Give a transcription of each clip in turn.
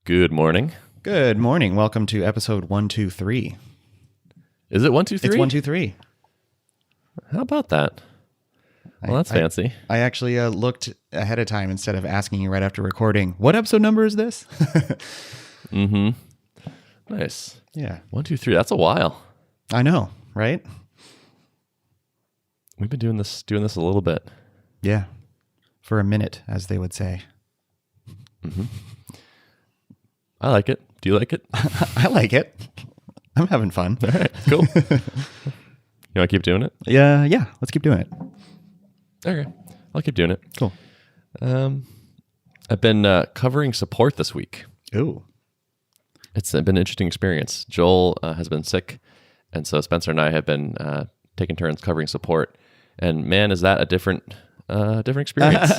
Good morning. Good morning. Welcome to episode 123. Is it 123? It's 123. How about that? Well, that's fancy. I actually looked ahead of time instead of asking you right after recording. What episode number is this? Mm-hmm. Nice. Yeah. 123. That's a while. I know, right? We've been doing this a little bit. Yeah. For a minute, as they would say. Mm-hmm. I like it. Do you like it? I like it. I'm having fun. All right. Cool. You want to keep doing it? Yeah. Let's keep doing it. Okay. I'll keep doing it. Cool. I've been covering support this week. Ooh. It's been an interesting experience. Joel has been sick, and so Spencer and I have been taking turns covering support. And man, is that a different experience.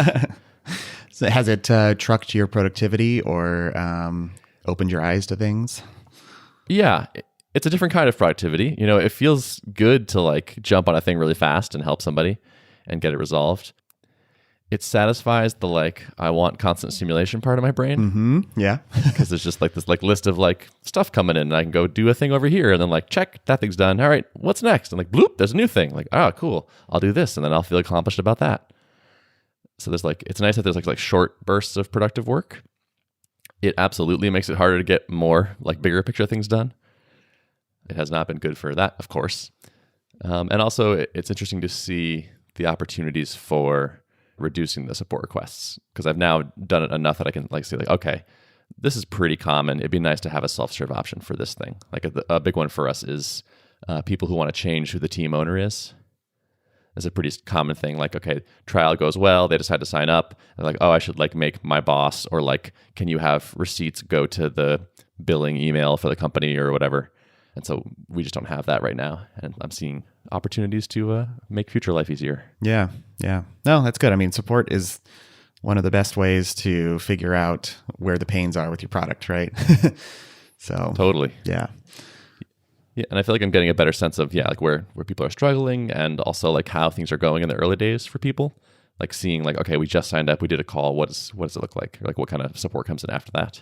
So has it trucked your productivity or opened your eyes to things? Yeah, it's a different kind of productivity. You know, it feels good to like jump on a thing really fast and help somebody and get it resolved. It satisfies the like, I want constant stimulation part of my brain. Mm-hmm. Yeah. Because there's just like this like list of like stuff coming in and I can go do a thing over here and then like, check, that thing's done. All right, what's next? And like, bloop, there's a new thing. Like, oh, cool. I'll do this and then I'll feel accomplished about that. So there's like, it's nice that there's like short bursts of productive work. It absolutely makes it harder to get more like bigger picture things done. It has not been good for that, of course. And also it's interesting to see the opportunities for reducing the support requests, because I've now done it enough that I can like see like, okay, this is pretty common. It'd be nice to have a self-serve option for this thing. Like a big one for us is people who want to change who the team owner is. It's a pretty common thing. Like, okay, trial goes well. They decide to sign up. They're like, oh, I should like make my boss, or like, can you have receipts go to the billing email for the company or whatever? And so we just don't have that right now. And I'm seeing opportunities to make future life easier. Yeah. No, that's good. I mean, support is one of the best ways to figure out where the pains are with your product, right? So totally. Yeah. Yeah, and I feel like I'm getting a better sense of like where people are struggling, and also like how things are going in the early days for people. Like seeing like, okay, we just signed up, we did a call. What does it look like? Or like what kind of support comes in after that?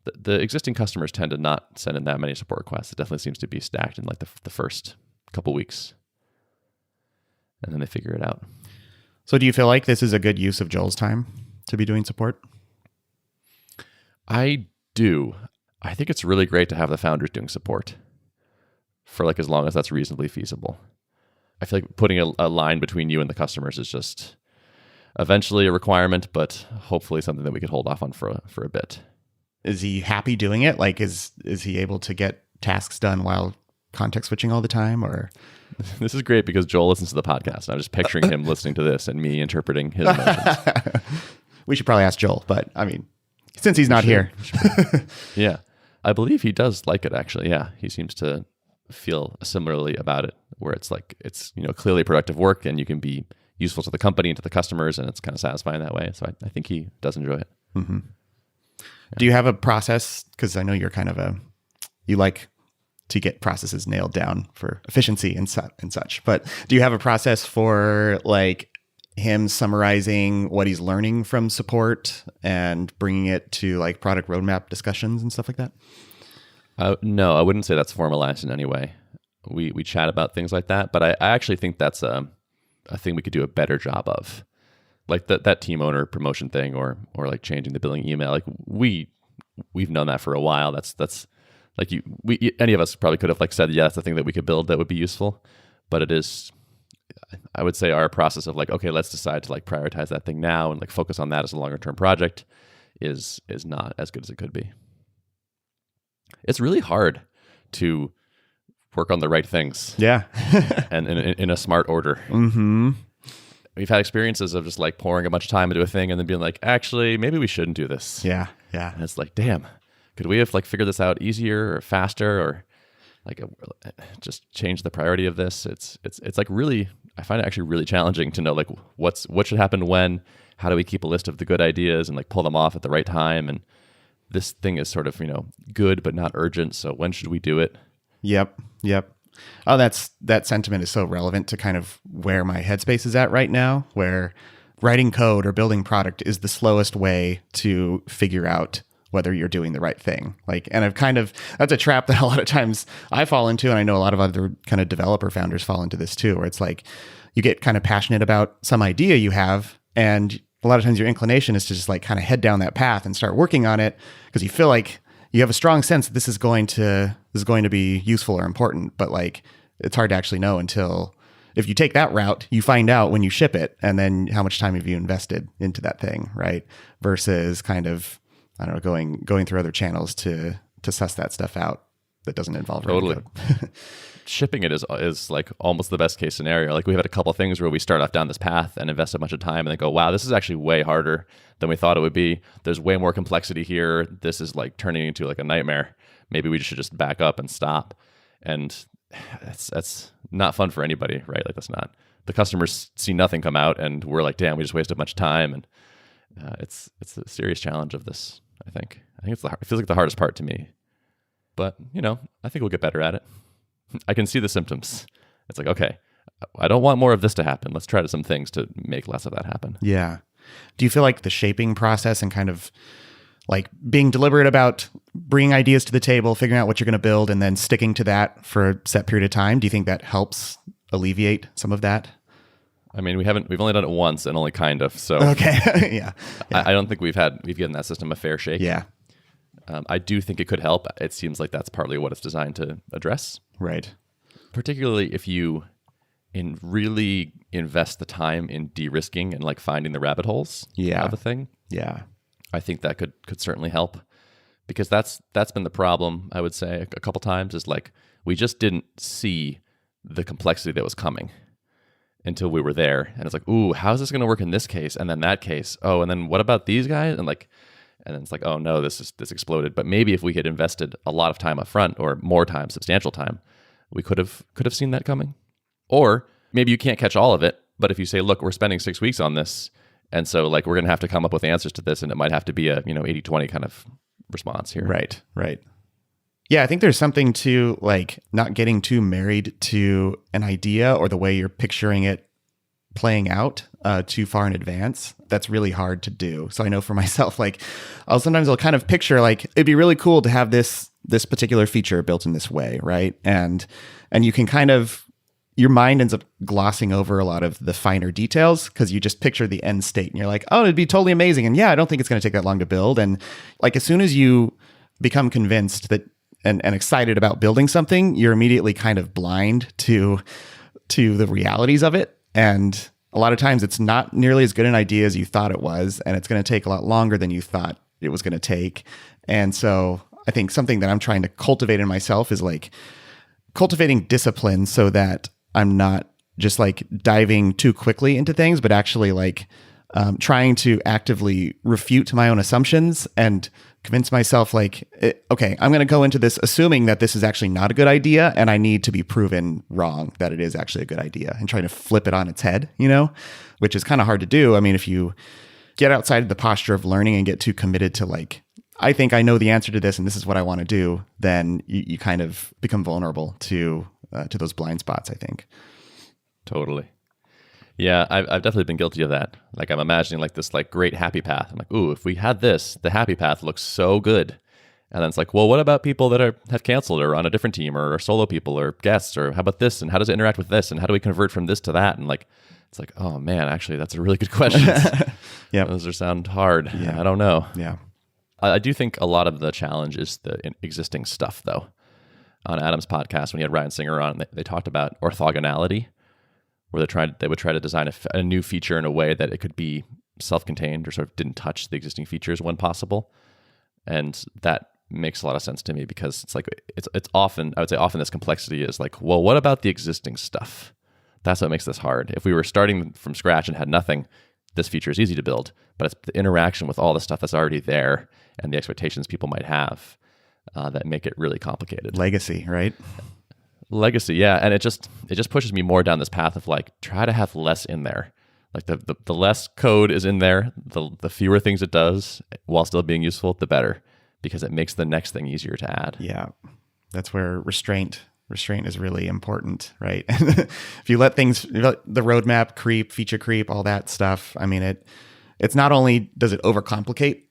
The existing customers tend to not send in that many support requests. It definitely seems to be stacked in like the first couple weeks, and then they figure it out. So do you feel like this is a good use of Joel's time to be doing support? I do. I think it's really great to have the founders doing support for like as long as that's reasonably feasible. I feel like putting a line between you and the customers is just eventually a requirement, but hopefully something that we could hold off on for a bit. Is he happy doing it? Like, is he able to get tasks done while context switching all the time? Or this is great because Joel listens to the podcast. I'm just picturing him listening to this and me interpreting his emotions. We should probably ask Joel, but I mean, since he's not here. Yeah. I believe he does like it, actually. Yeah, he seems to feel similarly about it, where it's like it's clearly productive work, and you can be useful to the company and to the customers, and it's kind of satisfying that way. So I think he does enjoy it. Mm-hmm. Yeah. Do you have a process? Because I know you're kind of you like to get processes nailed down for efficiency and such. But do you have a process for like him summarizing what he's learning from support and bringing it to like product roadmap discussions and stuff like that? No, I wouldn't say that's formalized in any way. We chat about things like that, but I actually think that's a thing we could do a better job of. Like that team owner promotion thing, or like changing the billing email. Like we've known that for a while. That's like any of us probably could have like said, yeah, that's the thing that we could build that would be useful. But it is, I would say, our process of like, okay, let's decide to like prioritize that thing now and like focus on that as a longer term project is not as good as it could be. It's really hard to work on the right things. Yeah. And in a smart order. Mm-hmm. We've had experiences of just like pouring a bunch of time into a thing and then being like, actually, maybe we shouldn't do this. Yeah. And it's like, damn, could we have like figured this out easier or faster, or like just change the priority of this? It's like really, I find it actually really challenging to know like what should happen when, how do we keep a list of the good ideas and like pull them off at the right time? And this thing is sort of, good, but not urgent. So when should we do it? Yep. Oh, that sentiment is so relevant to kind of where my headspace is at right now, where writing code or building product is the slowest way to figure out whether you're doing the right thing. Like, and that's a trap that a lot of times I fall into. And I know a lot of other kind of developer founders fall into this too, where it's like, you get kind of passionate about some idea you have. And a lot of times your inclination is to just like kind of head down that path and start working on it because you feel like you have a strong sense that this is going to be useful or important. But like, it's hard to actually know until if you take that route, you find out when you ship it, and then how much time have you invested into that thing, right? Versus kind of, I don't know, going through other channels to suss that stuff out that doesn't involve Totally. code. Shipping it is like almost the best case scenario. Like we've had a couple of things where we start off down this path and invest a bunch of time and then go, wow, this is actually way harder than we thought it would be. There's way more complexity here. This is like turning into like a nightmare. Maybe we should just back up and stop. And that's not fun for anybody, right? Like the customers see nothing come out and we're like, damn, we just wasted a bunch of time. And it's a serious challenge of this, I think. It feels like the hardest part to me. But, I think we'll get better at it. I can see the symptoms. It's like, okay, I don't want more of this to happen. Let's try some things to make less of that happen. Yeah. Do you feel like the shaping process and kind of like being deliberate about bringing ideas to the table, figuring out what you're going to build, and then sticking to that for a set period of time, do you think that helps alleviate some of that? I mean, we've only done it once and only kind of. So okay. Yeah. I don't think we've given that system a fair shake. Yeah. I do think it could help. It seems like that's partly what it's designed to address. Right. Particularly if you really invest the time in de-risking and like finding the rabbit holes of a thing. Yeah. I think that could certainly help, because that's been the problem, I would say, a couple times, is like we just didn't see the complexity that was coming until we were there. And it's like, ooh, how's this going to work in this case? And then that case. Oh, and then what about these guys? And then it's like, oh no, this exploded. But maybe if we had invested a lot of time up front, or more time, substantial time, we could have seen that coming. Or maybe you can't catch all of it, but if you say, look, we're spending 6 weeks on this, and so like we're going to have to come up with answers to this, and it might have to be a 80-20 kind of response here. Right. Yeah, I think there's something to like not getting too married to an idea or the way you're picturing it playing out too far in advance. That's really hard to do. So I know for myself, like I'll kind of picture like it'd be really cool to have this particular feature built in this way, right? And you can kind of, your mind ends up glossing over a lot of the finer details because you just picture the end state and you're like, oh, it'd be totally amazing. And yeah, I don't think it's going to take that long to build. And like as soon as you become convinced that and excited about building something, you're immediately kind of blind to the realities of it. And a lot of times it's not nearly as good an idea as you thought it was, and it's going to take a lot longer than you thought it was going to take. And so I think something that I'm trying to cultivate in myself is like cultivating discipline so that I'm not just like diving too quickly into things, but actually like trying to actively refute my own assumptions and convince myself like, okay, I'm going to go into this assuming that this is actually not a good idea, and I need to be proven wrong that it is actually a good idea, and trying to flip it on its head, which is kind of hard to do. I mean, if you get outside of the posture of learning and get too committed to like, I think I know the answer to this and this is what I want to do, then you kind of become vulnerable to those blind spots, I think. Totally. Yeah, I've definitely been guilty of that. Like I'm imagining like this like great happy path. I'm like, ooh, if we had this, the happy path looks so good. And then it's like, well, what about people that have canceled or on a different team or solo people or guests, or how about this? And how does it interact with this? And how do we convert from this to that? And like, it's like, oh man, actually, that's a really good question. Yeah, those sound hard. Yeah. I don't know. Yeah. I do think a lot of the challenge is the existing stuff, though. On Adam's podcast, when he had Ryan Singer on, they talked about orthogonality, where they would try to design a new feature in a way that it could be self-contained or sort of didn't touch the existing features when possible. And that makes a lot of sense to me, because it's like it's often, I would say often this complexity is like, well, what about the existing stuff? That's what makes this hard. If we were starting from scratch and had nothing, this feature is easy to build, but it's the interaction with all the stuff that's already there and the expectations people might have that make it really complicated. Legacy, right? Legacy, yeah. And it just pushes me more down this path of like, try to have less in there. Like the less code is in there, the fewer things it does while still being useful, the better, because it makes the next thing easier to add. Yeah. That's where restraint is really important, right? If you let the roadmap creep, feature creep, all that stuff, I mean, it's not only does it overcomplicate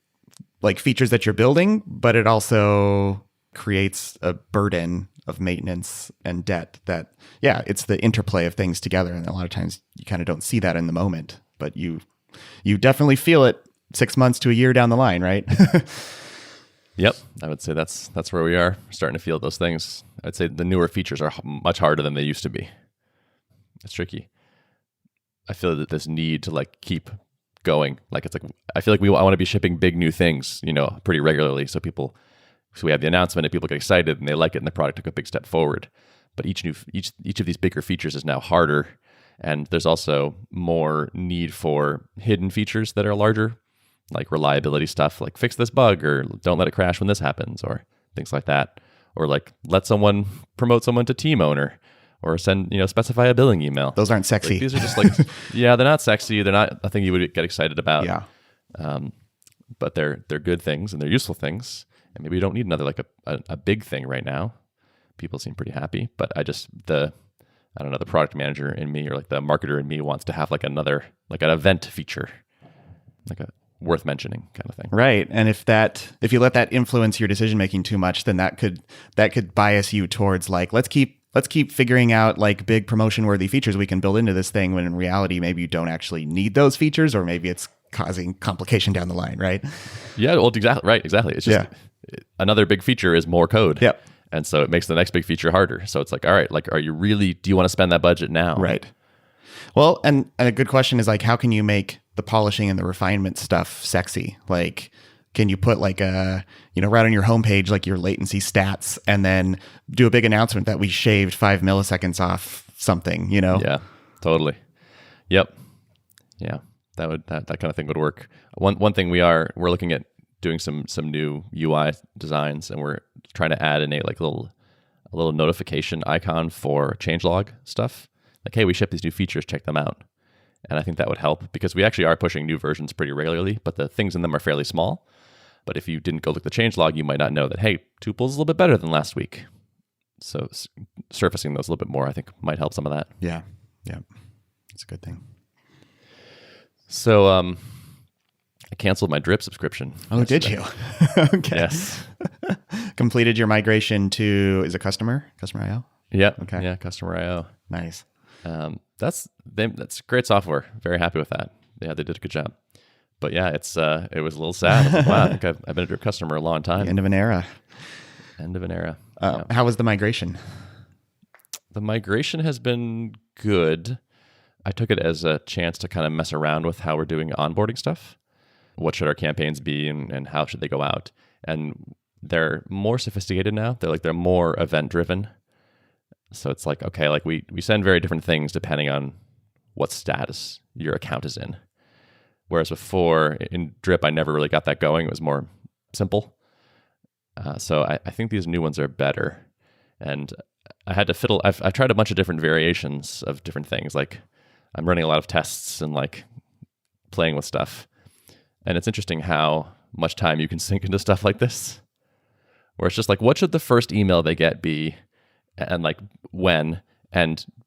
like features that you're building, but it also creates a burden of maintenance and debt that, yeah, it's the interplay of things together. And a lot of times you kind of don't see that in the moment, but you definitely feel it 6 months to a year down the line, right? Yep, I would say that's where we are. We're starting to feel those things. I'd say the newer features are much harder than they used to be. It's tricky. I feel that this need to like keep going. Like it's like I feel like I want to be shipping big new things, pretty regularly. So we have the announcement and people get excited and they like it and the product took a big step forward. But each of these bigger features is now harder, and there's also more need for hidden features that are larger, like reliability stuff, like fix this bug or don't let it crash when this happens, or things like that, or like let someone promote someone to team owner, or send specify a billing email. Those aren't sexy. Like, these are just like yeah, they're not sexy. They're not a thing you would get excited about. Yeah. But they're good things and they're useful things. And maybe we don't need another like a big thing right now. People seem pretty happy, but I don't know, the product manager in me or like the marketer in me wants to have like another, like an event feature, like a worth mentioning kind of thing. Right. And if you let that influence your decision making too much, then that could bias you towards like, let's keep figuring out like big promotion worthy features we can build into this thing, when in reality maybe you don't actually need those features, or maybe it's causing complication down the line, right? Yeah, well, exactly. Right, exactly. It's just another big feature is more code. Yep. And so it makes the next big feature harder. So it's like, all right, like, do you want to spend that budget now? Right. Well, and a good question is like, how can you make the polishing and the refinement stuff sexy? Like, can you put like right on your homepage, like your latency stats, and then do a big announcement that we shaved 5 milliseconds off something, Yeah, totally. Yep. Yeah. That kind of thing would work. One thing we're looking at doing some new UI designs, and we're trying to add in a little notification icon for changelog stuff. Like, hey, we ship these new features, check them out. And I think that would help, because we actually are pushing new versions pretty regularly, but the things in them are fairly small. But if you didn't go look at the changelog, you might not know that, hey, Tuple's a little bit better than last week. So surfacing those a little bit more, I think, might help some of that. Yeah. Yeah. It's a good thing. So I canceled my Drip subscription. Oh, did you? Okay. Yes. Completed your migration to, is it Customer.io? Yeah. Okay. Yeah, Customer.io. Nice. That's great software. Very happy with that. Yeah, they did a good job. But yeah, it was a little sad. I was like, wow, I think I've been a Drip customer a long time. The end of an era. End of an era. Yeah. How was the migration? The migration has been good. I took it as a chance to kind of mess around with how we're doing onboarding stuff. What should our campaigns be, and how should they go out? And they're more sophisticated now. They're more event driven. So it's like, okay, like we send very different things depending on what status your account is in. Whereas before in Drip, I never really got that going. It was more simple. So I think these new ones are better. And I had to fiddle. I've tried a bunch of different variations of different things. Like, I'm running a lot of tests and like playing with stuff. And it's interesting how much time you can sink into stuff like this, where it's just like, what should the first email they get be, and like when,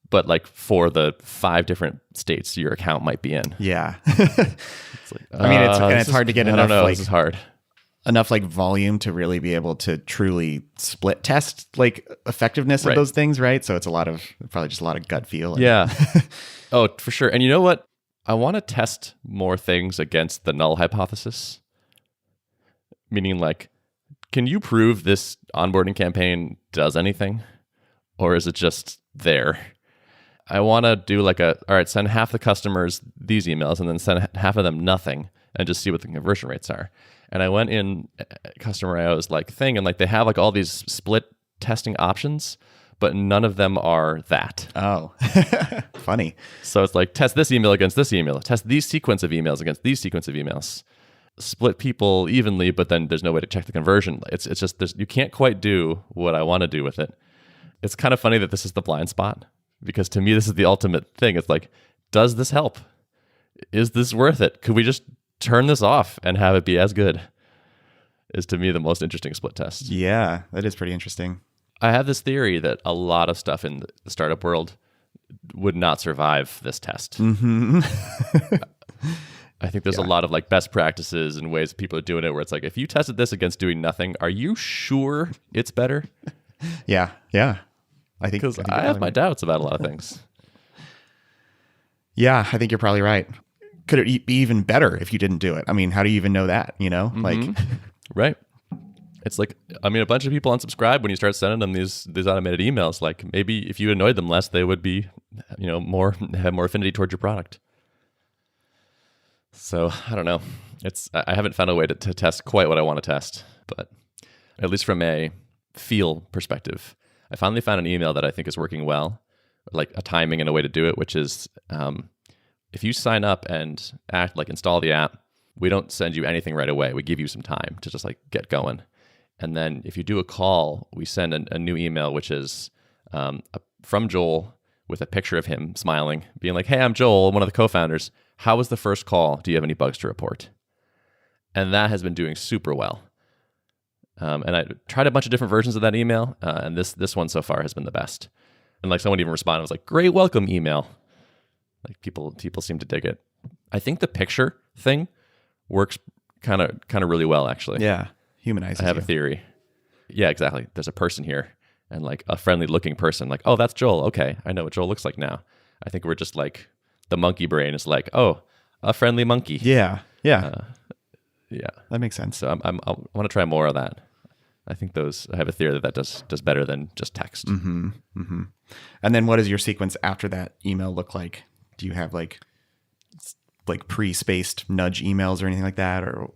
but like for the 5 different states your account might be in. Yeah. It's like, I mean, it's hard to get enough. This is hard. Enough like volume to really be able to truly split test like effectiveness of those things, right? So it's probably just a lot of gut feel. Yeah. Oh, for sure. And you know what? I want to test more things against the null hypothesis. Meaning, like, can you prove this onboarding campaign does anything? Or is it just there? I want to do like all right, send half the customers these emails and then send half of them nothing, and just see what the conversion rates are. And I went in Customer.io's like thing, and like they have like all these split testing options, but none of them are that. Oh, funny. So it's like, test this email against this email, test these sequence of emails against these sequence of emails, split people evenly, but then there's no way to check the conversion. It's just, you can't quite do what I want to do with it. It's kind of funny that this is the blind spot, because to me, this is the ultimate thing. It's like, does this help? Is this worth it? Could we just turn this off and have it be as good? Is to me the most interesting split test. Yeah, that is pretty interesting. I have this theory that a lot of stuff in the startup world would not survive this test. Mm-hmm. I think there's a lot of like best practices and ways people are doing it where it's like, if you tested this against doing nothing, are you sure it's better? Yeah. I think Because I have my doubts about a lot of things. Yeah, I think you're probably right. Could it be even better if you didn't do it? I mean, how do you even know that? Like, right. It's like, I mean, a bunch of people unsubscribe when you start sending them these automated emails. Like maybe if you annoyed them less, they would be, have more affinity towards your product. So I don't know. I haven't found a way to test quite what I want to test, but at least from a feel perspective, I finally found an email that I think is working well, like a timing and a way to do it, which is if you sign up and install the app, we don't send you anything right away. We give you some time to just like get going. And then if you do a call, we send a new email, which is from Joel with a picture of him smiling, being like, hey, I'm Joel, one of the co-founders. How was the first call? Do you have any bugs to report? And that has been doing super well. And I tried a bunch of different versions of that email, and this one so far has been the best. And like someone even responded, was like, great welcome email. Like people seem to dig it. I think the picture thing works kind of really well, actually. Yeah, humanizes I have a theory. Yeah, exactly. There's a person here, and like a friendly looking person. Like, oh, that's Joel. Okay, I know what Joel looks like now. I think we're just like the monkey brain is like, oh, a friendly monkey. Yeah. Yeah, that makes sense. So I want to try more of that. I think I have a theory that does better than just text. Mm-hmm. Mm-hmm. And then what does your sequence after that email look like? Do you have like pre-spaced nudge emails or anything like that? Or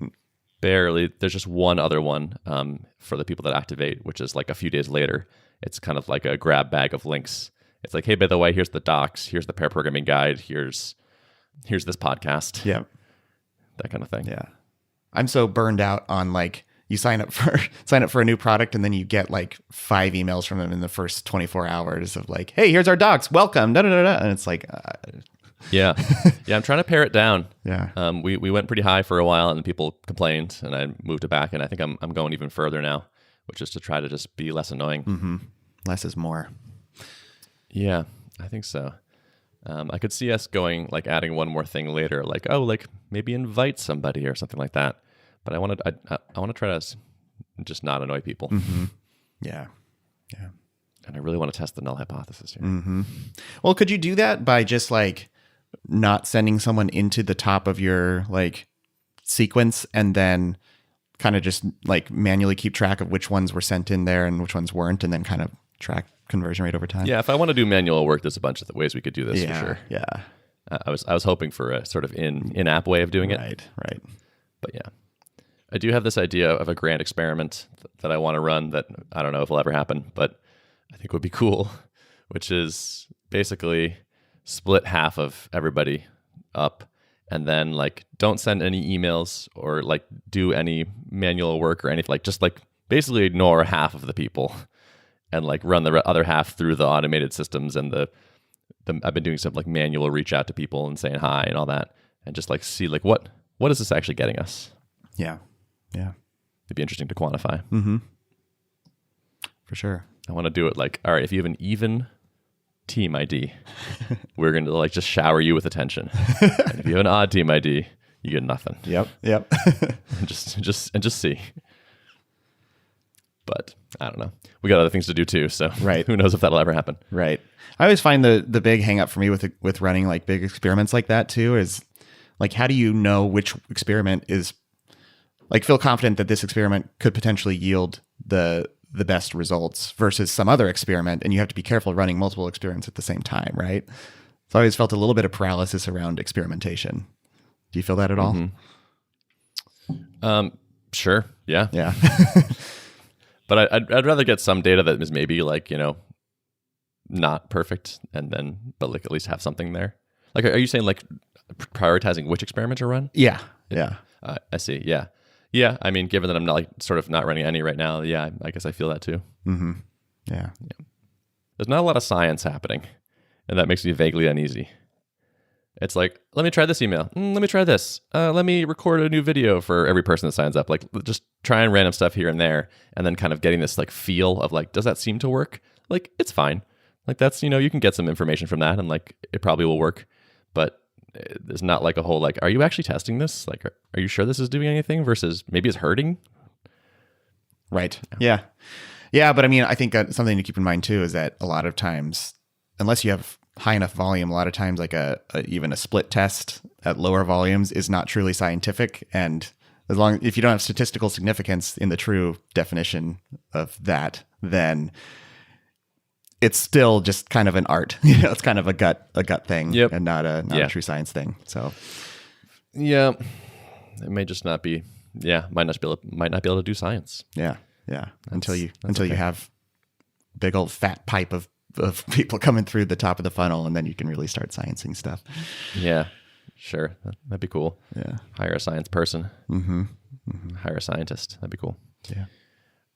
barely. There's just one other one for the people that activate, which is like a few days later. It's kind of like a grab bag of links. It's like, hey, by the way, here's the docs, here's the pair programming guide, here's this podcast. Yeah. That kind of thing. Yeah. I'm so burned out on like you sign up for a new product and then you get like 5 emails from them in the first 24 hours of like, hey, here's our docs, welcome, da da da da, and it's like, yeah, I'm trying to pare it down. Yeah, we went pretty high for a while and people complained, and I moved it back, and I think I'm going even further now, which is to try to just be less annoying. Mm-hmm. Less is more. Yeah, I think so. I could see us going like adding one more thing later, like maybe invite somebody or something like that. But I want to try to just not annoy people. Mm-hmm. Yeah. And I really want to test the null hypothesis here. Mm-hmm. Well, could you do that by just like not sending someone into the top of your like sequence and then kind of just like manually keep track of which ones were sent in there and which ones weren't, and then kind of track conversion rate over time? Yeah, if I want to do manual work, there's a bunch of ways we could do this for sure. Yeah. I was hoping for a sort of in-app way of doing it. Right. But yeah. I do have this idea of a grand experiment that I want to run that I don't know if will ever happen, but I think would be cool, which is basically split half of everybody up and then like don't send any emails or like do any manual work or anything, like just like basically ignore half of the people and like run the other half through the automated systems and I've been doing some like manual reach out to people and saying hi and all that, and just like see like what is this actually getting us? Yeah. It'd be interesting to quantify. Mm-hmm. For sure. I want to do it like, all right, if you have an even team ID, we're going to like just shower you with attention. And if you have an odd team ID, you get nothing. Yep. and just see. But I don't know. We got other things to do too, so right. Who knows if that'll ever happen. Right. I always find the big hang up for me with running like big experiments like that too is like, how do you know which experiment is like feel confident that this experiment could potentially yield the best results versus some other experiment, and you have to be careful running multiple experiments at the same time, right? So I always felt a little bit of paralysis around experimentation. Do you feel that at all? Mm-hmm. Sure. Yeah. Yeah. But I'd rather get some data that is maybe like, not perfect, but like at least have something there. Like, are you saying like prioritizing which experiment to run? Yeah. I see. Yeah. Yeah, I mean, given that I'm not running any right now, yeah, I guess I feel that too. Mm-hmm. Yeah. There's not a lot of science happening, and that makes me vaguely uneasy. It's like, let me try this email. Let me try this. Let me record a new video for every person that signs up. Like, just trying random stuff here and there, and then kind of getting this like feel of like, does that seem to work? Like, it's fine. Like that's, you can get some information from that, and like it probably will work. But there's not like a whole like, are you actually testing this? Like, are you sure this is doing anything? Versus maybe it's hurting. Right. Yeah. Yeah. But I mean, I think something to keep in mind too is that a lot of times, unless you have high enough volume, a lot of times like even a split test at lower volumes is not truly scientific. And if you don't have statistical significance in the true definition of that, then it's still just kind of an art. It's kind of a gut thing, and not a true science thing. So yeah, it may just not be. Yeah, might not be able to do science. Yeah. Until you have big old fat pipe of people coming through the top of the funnel, and then you can really start sciencing stuff. Yeah, sure, that'd be cool. Yeah, hire a science person. Mm-hmm. Hire a scientist. That'd be cool. Yeah.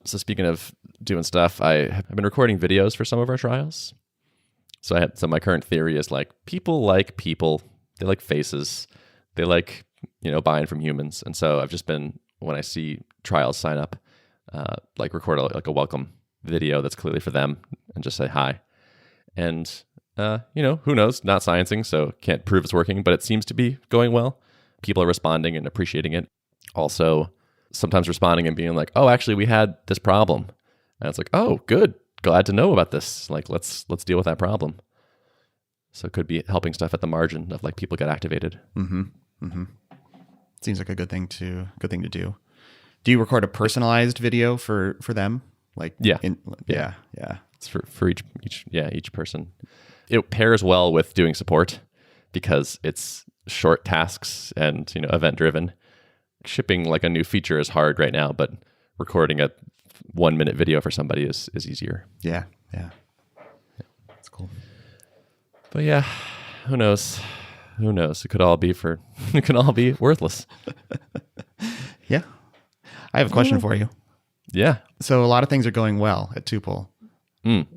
So speaking of doing stuff, I've been recording videos for some of our trials. So my current theory is like people. They like faces. They like buying from humans. And so I've just been, when I see trials sign up, like record a welcome video that's clearly for them and just say hi. And who knows? Not sciencing, so can't prove it's working, but it seems to be going well. People are responding and appreciating it. Also, sometimes responding and being like, oh, actually, we had this problem. And it's like, oh, good. Glad to know about this. Like, let's deal with that problem. So it could be helping stuff at the margin of like people get activated. Mm-hmm. Mm-hmm. Seems like a good thing to do. Do you record a personalized video for them? Like yeah. It's for each person. It pairs well with doing support because it's short tasks and event driven. Shipping like a new feature is hard right now, but recording a 1 minute video for somebody is easier. Yeah. That's cool. But yeah, who knows? It could all be worthless. Yeah. I have a question for you. Yeah. So a lot of things are going well at Tuple.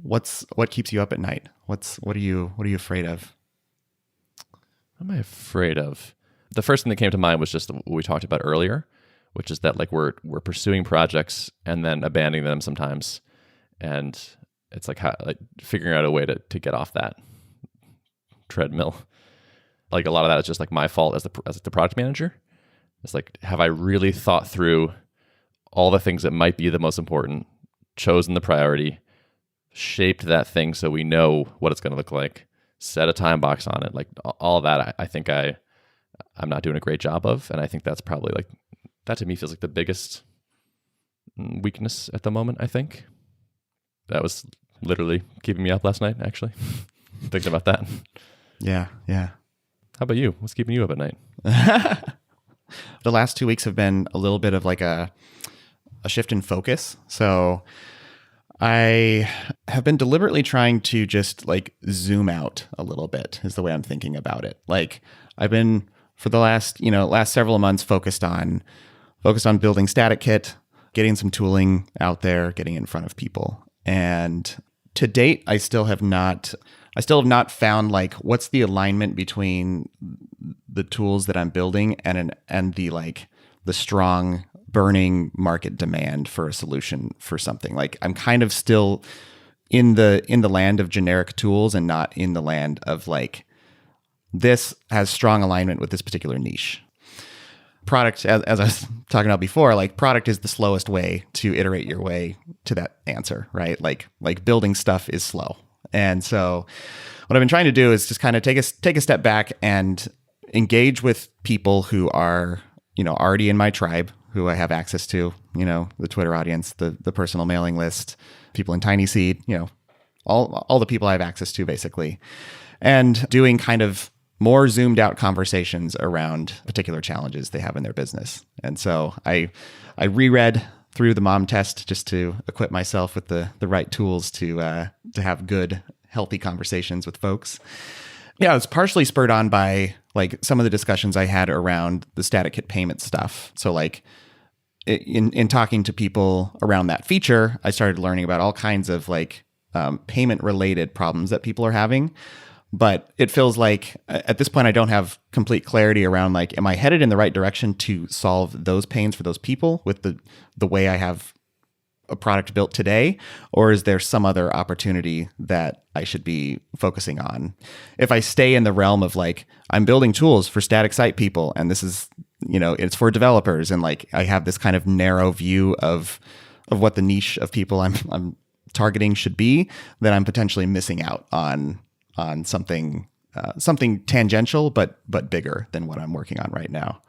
What keeps you up at night? What are you afraid of? What am I afraid of? The first thing that came to mind was just what we talked about earlier, which is that like we're pursuing projects and then abandoning them sometimes, and it's like figuring out a way to get off that treadmill. Like a lot of that is just like my fault as the product manager. It's like, have I really thought through all the things that might be the most important, chosen the priority, shaped that thing so we know what it's going to look like, set a time box on it, like all of that. I think I'm not doing a great job of, and I think that's probably like that to me feels like the biggest weakness at the moment. I think that was literally keeping me up last night, actually, thinking about that. Yeah. How about you? What's keeping you up at night? The last 2 weeks have been a little bit of like a shift in focus. So I have been deliberately trying to just like zoom out a little bit is the way I'm thinking about it. Like I've been for the last several months focused on building Static Kit, getting some tooling out there, getting in front of people. And to date, I still have not found like what's the alignment between the tools that I'm building and the strong burning market demand for a solution for something. Like I'm kind of still in the land of generic tools and not in the land of like this has strong alignment with this particular niche. Product, as I was talking about before, like product is the slowest way to iterate your way to that answer, right? Like building stuff is slow. And so what I've been trying to do is just kind of take a step back and engage with people who are, already in my tribe, who I have access to, the Twitter audience, the personal mailing list, people in Tiny Seed, all the people I have access to basically, and doing kind of more zoomed out conversations around particular challenges they have in their business. And so I reread through the mom test just to equip myself with the right tools to have good, healthy conversations with folks. Yeah, it's partially spurred on by like some of the discussions I had around the Static Kit payment stuff. So like in talking to people around that feature, I started learning about all kinds of like payment related problems that people are having. But it feels like at this point, I don't have complete clarity around like, am I headed in the right direction to solve those pains for those people with the way I have a product built today, or is there some other opportunity that I should be focusing on? If I stay in the realm of like, I'm building tools for static site people, and this is, it's for developers, and like I have this kind of narrow view of what the niche of people I'm targeting should be, then I'm potentially missing out on something tangential but bigger than what I'm working on right now.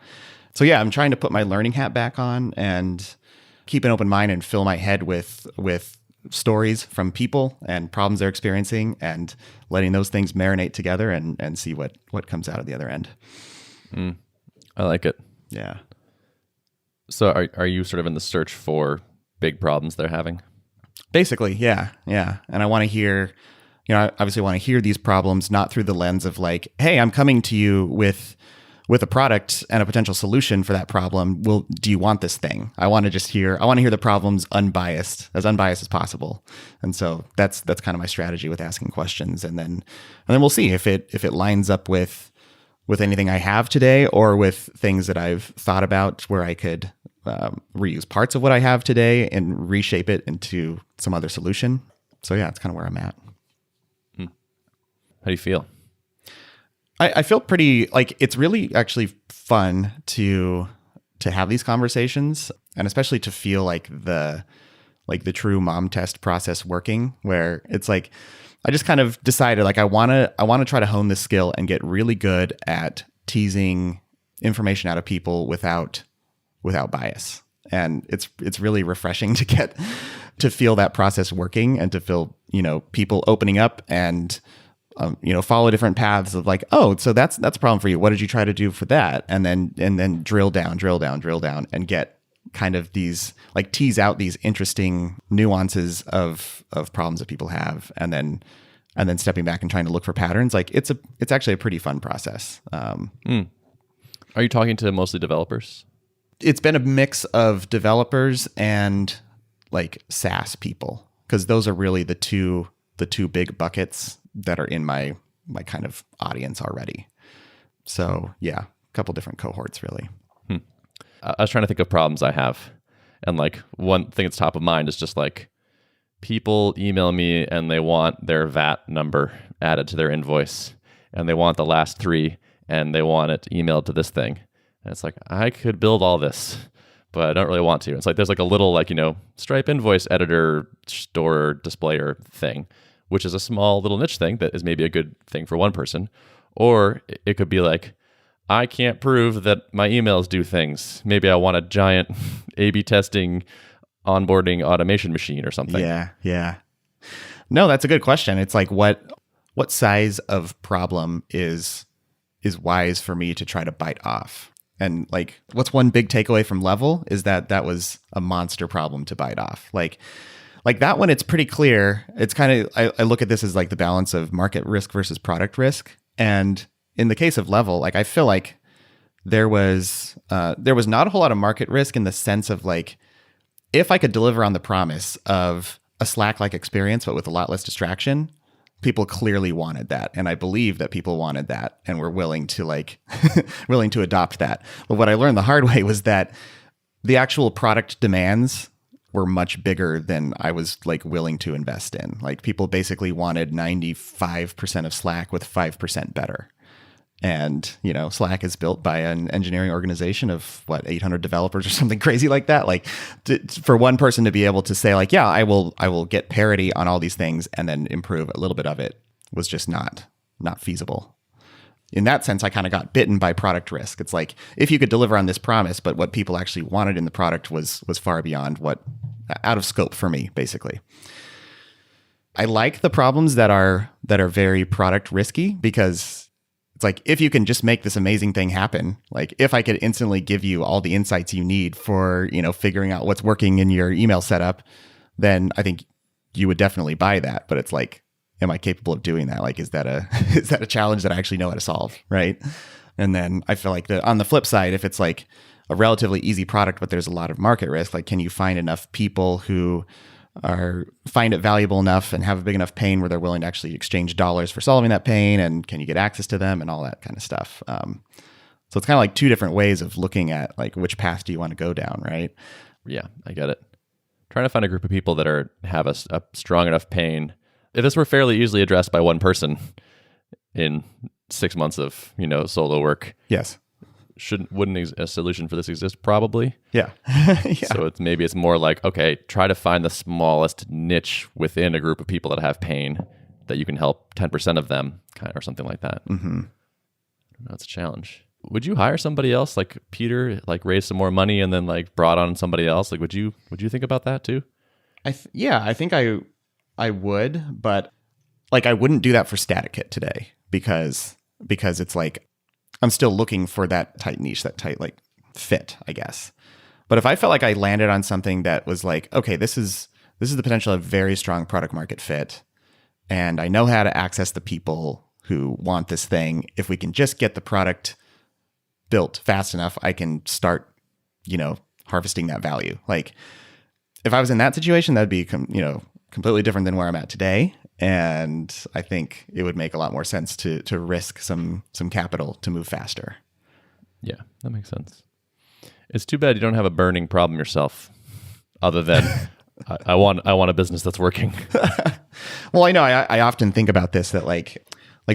So yeah, I'm trying to put my learning hat back on and keep an open mind and fill my head with stories from people and problems they're experiencing, and letting those things marinate together and see what comes out of the other end. I like it. Yeah. So are you sort of in the search for big problems they're having? Basically, yeah. And I want to hear, I obviously want to hear these problems not through the lens of like, hey, I'm coming to you with a product and a potential solution for that problem. Do you want this thing? I want to hear the problems unbiased as possible. And so that's kind of my strategy with asking questions. And then we'll see if it lines up with anything I have today, or with things that I've thought about where I could reuse parts of what I have today and reshape it into some other solution. So yeah, it's kind of where I'm at. How do you feel? I feel pretty, like, it's really actually fun to have these conversations, and especially to feel like the true mom test process working, where it's like, I just kind of decided like I want to try to hone this skill and get really good at teasing information out of people without bias. And it's really refreshing to feel that process working, and to feel, people opening up and follow different paths of like, oh, so that's a problem for you. What did you try to do for that? And then drill down and get kind of these, like, tease out these interesting nuances of problems that people have, and then stepping back and trying to look for patterns. Like, it's actually a pretty fun process. Are you talking to mostly developers? It's been a mix of developers and like SaaS people, because those are really the two big buckets that are in my kind of audience already. So yeah, a couple different cohorts really. I was trying to think of problems I have, and like one thing that's top of mind is just like, people email me and they want their VAT number added to their invoice, and they want the last three, and they want it emailed to this thing. And it's like, I could build all this, but I don't really want to. It's like, there's like a little, like, Stripe invoice editor, store displayer thing, which is a small little niche thing that is maybe a good thing for one person. Or it could be like, I can't prove that my emails do things. Maybe I want a giant A/B testing onboarding automation machine or something. Yeah. No, that's a good question. It's like, what size of problem is wise for me to try to bite off? And like, what's one big takeaway from Level is that was a monster problem to bite off. Like that one, it's pretty clear. It's kind of, I look at this as like the balance of market risk versus product risk. And in the case of Level, like, I feel like there was not a whole lot of market risk, in the sense of like, if I could deliver on the promise of a Slack-like experience, but with a lot less distraction, people clearly wanted that. And I believe that people wanted that and were willing to willing to adopt that. But what I learned the hard way was that the actual product demands were much bigger than I was like willing to invest in. Like, people basically wanted 95% of Slack with 5% better. And, Slack is built by an engineering organization of 800 developers or something crazy like that. Like, for one person to be able to say like, yeah, I will get parity on all these things and then improve a little bit of it, was just not feasible. In that sense, I kind of got bitten by product risk. It's like, if you could deliver on this promise, but what people actually wanted in the product was far beyond out of scope for me, basically. I like the problems that are very product risky, because it's like, if you can just make this amazing thing happen, like if I could instantly give you all the insights you need for, figuring out what's working in your email setup, then I think you would definitely buy that. But it's like, am I capable of doing that? Like, is that a challenge that I actually know how to solve? Right. And then I feel like on the flip side, if it's like a relatively easy product, but there's a lot of market risk, like, can you find enough people who find it valuable enough and have a big enough pain where they're willing to actually exchange dollars for solving that pain? And can you get access to them and all that kind of stuff? So it's kind of like two different ways of looking at like, which path do you want to go down, right? Yeah, I get it. trying to find a group of people that have a strong enough pain. If this were fairly easily addressed by one person in 6 months of solo work, Yes. wouldn't a solution for this exist? Probably. Yeah. Yeah. So maybe it's more like, okay, try to find the smallest niche within a group of people that have pain that you can help 10% of them, or something like that. Mm-hmm. That's a challenge. Would you hire somebody else like Peter, like raise some more money and then like brought on somebody else? Like, would you think about that too? I think I would, but like I wouldn't do that for Static Kit today because it's like I'm still looking for that tight niche, that tight like fit, I guess. But if I felt like I landed on something that was like, okay, this is the potential of very strong product market fit, and I know how to access the people who want this thing. If we can just get the product built fast enough, I can start, harvesting that value. Like if I was in that situation, that'd be, completely different than where I'm at today. And I think it would make a lot more sense to risk some capital to move faster. Yeah, that makes sense. It's too bad you don't have a burning problem yourself, other than I want a business that's working. Well, I know I often think about this, that like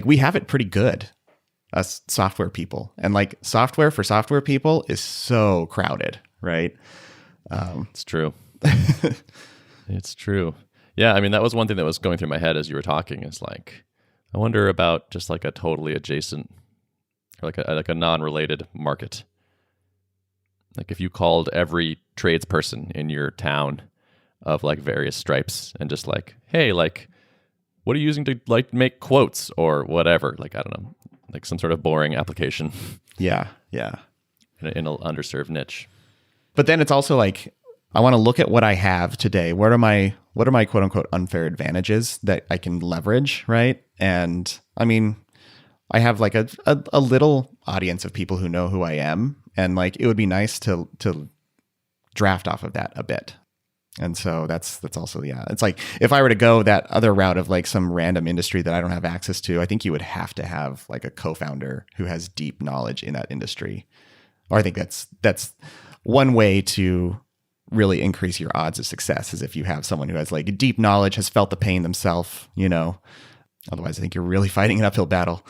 we have it pretty good, us software people, and like software for software people is so crowded, right? It's true. It's true. Yeah, I mean, that was one thing that was going through my head as you were talking. Is like, I wonder about just like a totally adjacent, or like a non-related market. Like if you called every tradesperson in your town of like various stripes and just like, hey, like, what are you using to like make quotes or whatever? Like, I don't know, like some sort of boring application. Yeah. in an underserved niche. But then it's also like, I want to look at what I have today. What are my quote unquote unfair advantages that I can leverage, right? And I mean, I have like a little audience of people who know who I am, and like it would be nice to draft off of that a bit. And so that's also, yeah. It's like if I were to go that other route of like some random industry that I don't have access to, I think you would have to have like a co-founder who has deep knowledge in that industry. Or I think that's one way to really increase your odds of success, is if you have someone who has like deep knowledge, has felt the pain themselves, Otherwise, I think you're really fighting an uphill battle.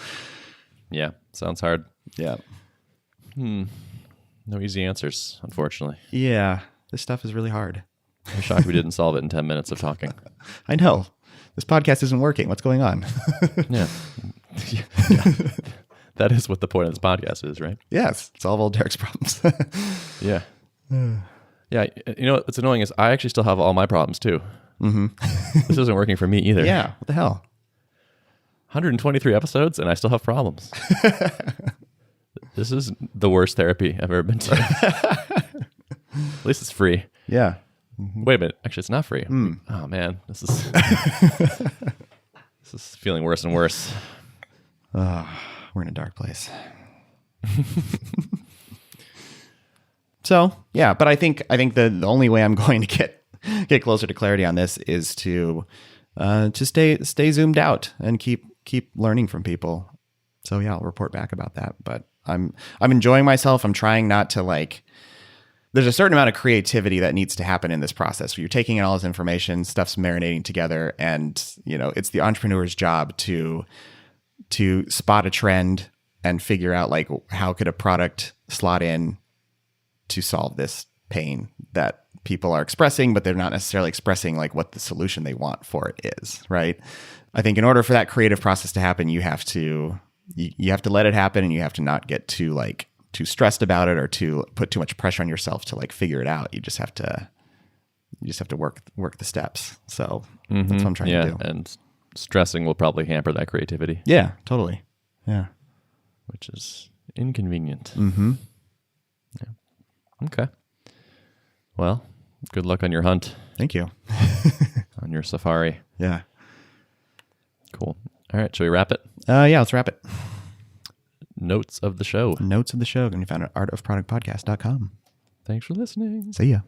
Yeah, sounds hard. Yeah. No easy answers, unfortunately. Yeah, this stuff is really hard. I'm shocked we didn't solve it in 10 minutes of talking. I know. This podcast isn't working. What's going on? Yeah. That is what the point of this podcast is, right? Yes. Solve all Derek's problems. Yeah. Yeah. You know what's annoying is I actually still have all my problems too. Mm-hmm. This isn't working for me either. Yeah. What the hell? 123 episodes and I still have problems. This is the worst therapy I've ever been to. At least it's free. Yeah. Mm-hmm. Wait a minute. Actually, it's not free. Oh man, this is feeling worse and worse. We're in a dark place. So yeah, but I think the only way I'm going to get closer to clarity on this is to stay zoomed out and keep learning from people. So yeah, I'll report back about that. But I'm enjoying myself. I'm trying not to like. There's a certain amount of creativity that needs to happen in this process. Where you're taking in all this information, stuff's marinating together, and it's the entrepreneur's job to spot a trend and figure out like how could a product slot in to solve this pain that people are expressing, but they're not necessarily expressing like what the solution they want for it is, right? I think in order for that creative process to happen, you have to let it happen, and you have to not get too stressed about it or to put too much pressure on yourself to like figure it out. You just have to work the steps. So that's what I'm trying to do. And stressing will probably hamper that creativity. Yeah, totally. Yeah. Which is inconvenient. Mm-hmm. Yeah. Okay. Well, good luck on your hunt. Thank you. On your safari. Yeah. Cool. All right. Shall we wrap it? Yeah, let's wrap it. Notes of the show. Notes of the show can be found at artofproductpodcast.com. Thanks for listening. See ya.